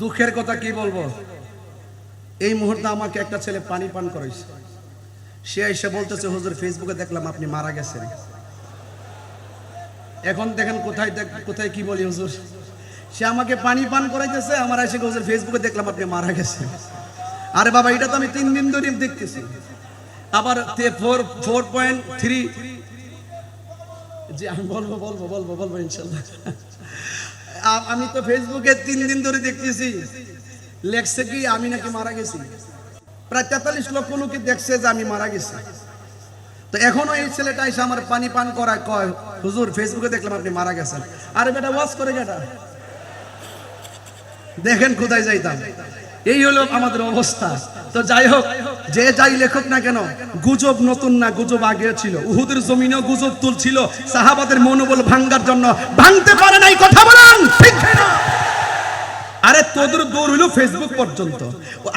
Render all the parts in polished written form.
দুঃখের কথা কি বলবো, এই মুহূর্তে আমাকে একটা ছেলে পানি পান করাইছে। সে এসে বলতেছে, হুজুর ফেসবুকে দেখলাম আপনি মারা গেছেন। এখন দেখেন কোথায় কোথায় কি বলি হুজুর, সে আমাকে পানি পান করাইতেছে, আমার এসে হুজুর ফেসবুকে দেখলাম আপনি মারা গেছেন। আরে বাবা, এটা তো আমি 3 দিন ধরে দেখতেছি। আবার 4.3 জি আমি বলবো ইনশাল্লাহ। আমি তো ফেসবুকে 3 দিন ধরে দেখতেছি, লেখছে কি আমি নাকি মারা গেছি। প্রায় 43 লক্ষ লোকে দেখছে যে আমি মারা গেছি। তো এখনো এই ছেলেটা এসে আমার পানি পান করায় কয়, হুজুর ফেসবুকে দেখলাম আপনি মারা গেছেন। আরে বেটা ওয়াজ করে গেটা, দেখেন কোথায় যাইতাম। এই হলো আমাদের অবস্থা। তো যাই হোক, যে যাই লেখক না কেন, গুজব নতুন না, গুজব আগে ছিল। উহুদের জমিনেও গুজব তুলছিল সাহাবাদের মনোবল ভাঙার জন্য, ভাঙতে পারে নাই। কথা বলেন ঠিক না? আরে তোদের দৌড় হইলো ফেসবুক পর্যন্ত।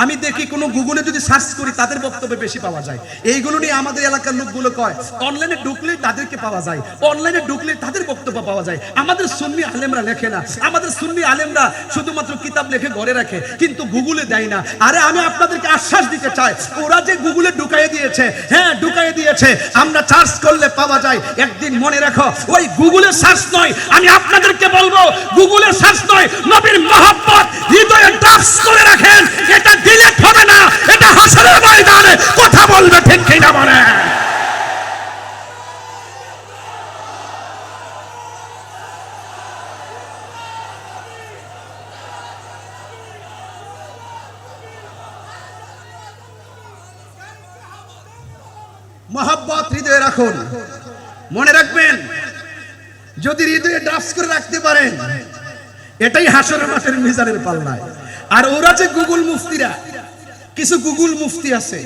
আমি দেখি কোন গুগলে যদি সার্চ করি তাদের বক্তব্য বেশি পাওয়া যায়। এইগুলো নিয়ে আমাদের এলাকার লোকগুলো কয় অনলাইনে ঢুকলে তাদেরকে পাওয়া যায়, অনলাইনে ঢুকলে তাদের বক্তব্য পাওয়া যায়। আমাদের সুন্নি আলেমরা লেখে না, আমাদের সুন্নি আলেমরা শুধুমাত্র কিতাব লেখে ঘরে রাখে, কিন্তু গুগলে দেয় না। আরে আমি আপনাদেরকে আশ্বাস দিতে চাই, ওরা যে গুগলে ঢুকাইয়ে দিয়েছে, হ্যাঁ ঢুকাইয়ে দিয়েছে, আমরা সার্চ করলে পাওয়া যায়। একদিন মনে রাখো, ওই গুগলে সার্চ নয়, আমি আপনাদেরকে বলবো গুগলে সার্চ নয়, নবীর মহব্বত হৃদয়ে ড্রাফট করে রাখেন। এটা ডিলিট হবে না, এটা হাসরের ময়দানে কথা বলবে, ঠিক কি না বলেন? মহব্বত হৃদয়ে রাখুন। মনে রাখবেন, যদি হৃদয়ে ড্রাফট করে রাখতে পারেন, এটাই হাসরের মাঠের মিজানের পাল্লায়। আর ওরা যে গুগল মুফতিরা, কিছু গুগল মুফতি আছে,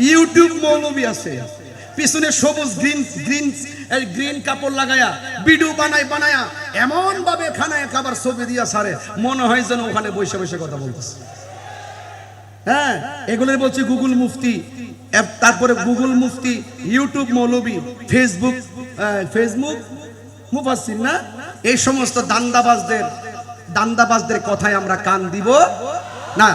ইউটিউব মৌলবী আছে, পিছনে সবুজ গ্রিন কাপড় লাগায়া ভিডিও বানায়া এমন ভাবে খানায় খাবার ছবি দিয়া ছাড়ে, মনে হয় যেন ওখানে বসে বসে কথা বলতেছে। হ্যাঁ, এগুলো বলছে গুগল মুফতি। তারপরে গুগল মুফতি, ইউটিউব মৌলবী, ফেসবুক মুফাসসির না, এই সমস্ত দান্দাবাজদের কথায় আমরা কান দিব না।